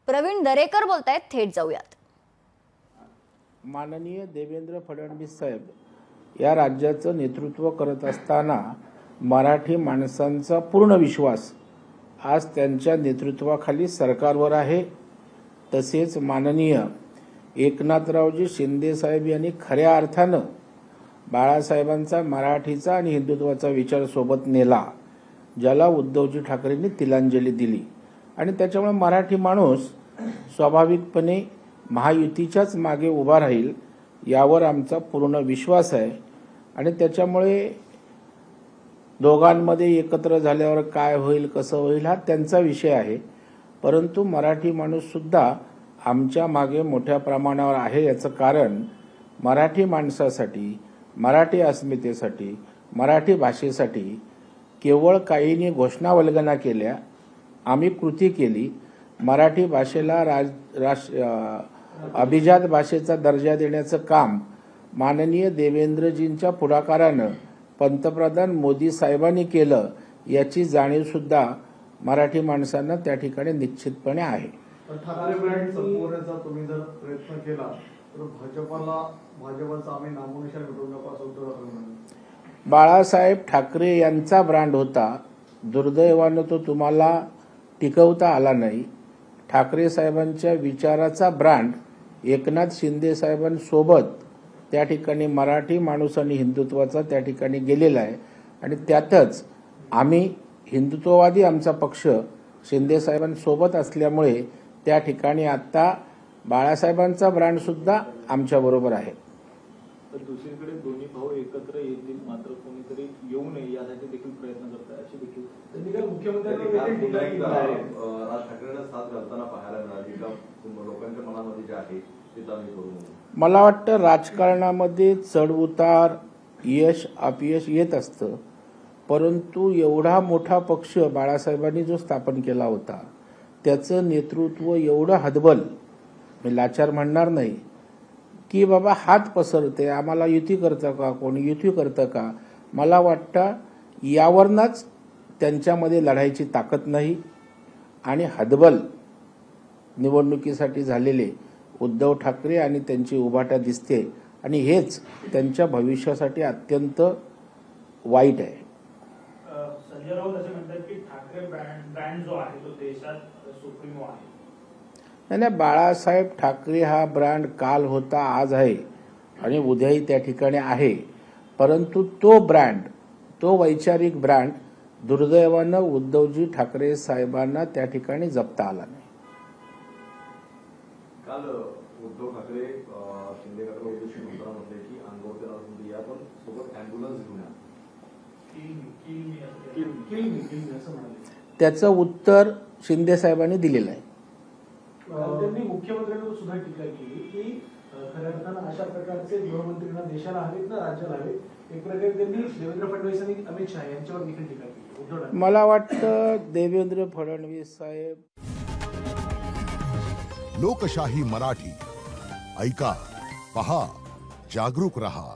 प्रवीण दरेकर बोलतायत, थेट जाऊयात। माननीय देवेंद्र फडणवीस साहेब या राज्याचं नेतृत्व करत असताना मराठी माणसांचा पूर्ण विश्वास आज त्यांच्या नेतृत्वाखाली सरकारवर आहे। तसेच माननीय एकनाथरावजी शिंदे साहेब यांनी खऱ्या अर्थानं बाळासाहेबांचा मराठीचा आणि हिंदुत्वाचा विचार सोबत नेला, ज्याला उद्धवजी ठाकरेंनी तिलांजली दिली आणि त्याच्यामुळे मराठी माणूस स्वाभाविकपणे महायुतीच्याच मागे उभा राहील यावर आमचा पूर्ण विश्वास आहे। आणि त्याच्यामुळे दोघांमध्ये एकत्र झाल्यावर काय होईल कसं होईल हा त्यांचा विषय आहे, परंतु मराठी माणूस सुद्धा आमच्या मागे मोठ्या प्रमाणावर आहे। याचं कारण मराठी माणसासाठी, मराठी अस्मितेसाठी, मराठी भाषेसाठी केवळ काहींनी घोषणावल्गना केल्या, आम्ही कृती केली। मराठी भाषेला अभिजात भाषेचा दर्जा देण्याचं काम माननीय देवेंद्रजींच्या पुढाकारानं पंतप्रधान मोदी साहेबांनी केलं, याची जाणीव सुद्धा मराठी माणसांना त्या ठिकाणी निश्चितपणे आहे। ठाकरे ब्रँड संपवण्याचा तुम्ही जर प्रयत्न केला तर भाजपचा आम्ही नामोनिशाण मिटवू नका असं उद्धव ठाकरे म्हणाले। बाळासाहेब ठाकरे यांचा ब्रँड होता, दुर्दैवानं तो तुम्हाला टिकवता आला नाही। ठाकरे साहेबांच्या विचाराचा ब्रँड एकनाथ शिंदे साहेबांसोबत त्या ठिकाणी मराठी माणूस आणि हिंदुत्वाचा त्या ठिकाणी गेलेला आहे आणि त्यातच आम्ही हिंदुत्ववादी आमचा पक्ष शिंदे साहेबांसोबत असल्यामुळे त्या ठिकाणी आता बाळासाहेबांचा ब्रँड सुद्धा आमच्या बरोबर आहे। तर दुसरीकडे दोन्ही भाऊ एकत्र येतील, मात्र कोणीतरी येऊ नये यासाठी देखील प्रयत्न करतात अशी देखील मुख्यमंत्र्यांनी राज ठाकरेंना साथ घालताना पाहायला मिळाली का लोकांच्या मनामध्ये जे आहे ते आम्ही करू। मला वाटतं राजकारणामध्ये चढउतार, यश अपयश येत असतं, परंतु एवढा मोठा पक्ष बाळासाहेबांनी जो स्थापन केला होता त्याचं नेतृत्व एवढं हतबल, मी लाचार म्हणणार नाही की बाबा हात पसरते, आम्हाला युती करतं का, कोणी युती करतं का, मला वाटतं यावरनच त्यांच्यामध्ये लढायची ताकद नाही आणि हतबल निवडणुकीसाठी झालेले उद्धव ठाकरे आणि त्यांची उभाटा दिसते आणि हेच त्यांच्या भविष्यासाठी अत्यंत वाईट आहे। संजय राऊत असे म्हणतात की ठाकरे ब्रँड जो आहे तो देशात सुप्रीमो आहे। नाही, बाळासाहेब ठाकरे हा ब्रँड काल होता, आज आहे आणि उद्याही त्या ठिकाणी आहे, परंतु तो ब्रँड, तो वैचारिक ब्रँड दुर्दैवानं उद्धवजी ठाकरे साहेबांना त्या ठिकाणी जपता आला नाही। काल उद्धव ठाकरे शिंदे गटाला म्हटले की अंगावरती राहून या पण सोबत अँब्युलन्स घेऊन या, त्याचं उत्तर शिंदे साहेबांनी दिलेलं आहे। त्यांनी मुख्यमंत्र्यांवर सुद्धा टीका केली की खऱ्या अर्थानं अशा प्रकारचे गृहमंत्र्यांना देशाला हवेत ना राज्याला हवेत, एक प्रकारे त्यांनी देवेंद्र फडणवीस आणि अमित शहा यांच्यावर देखील टीका केली। मला वाटतं देवेंद्र फडणवीस साहेब। लोकशाही मराठी ऐका, पहा, जागरूक रहा।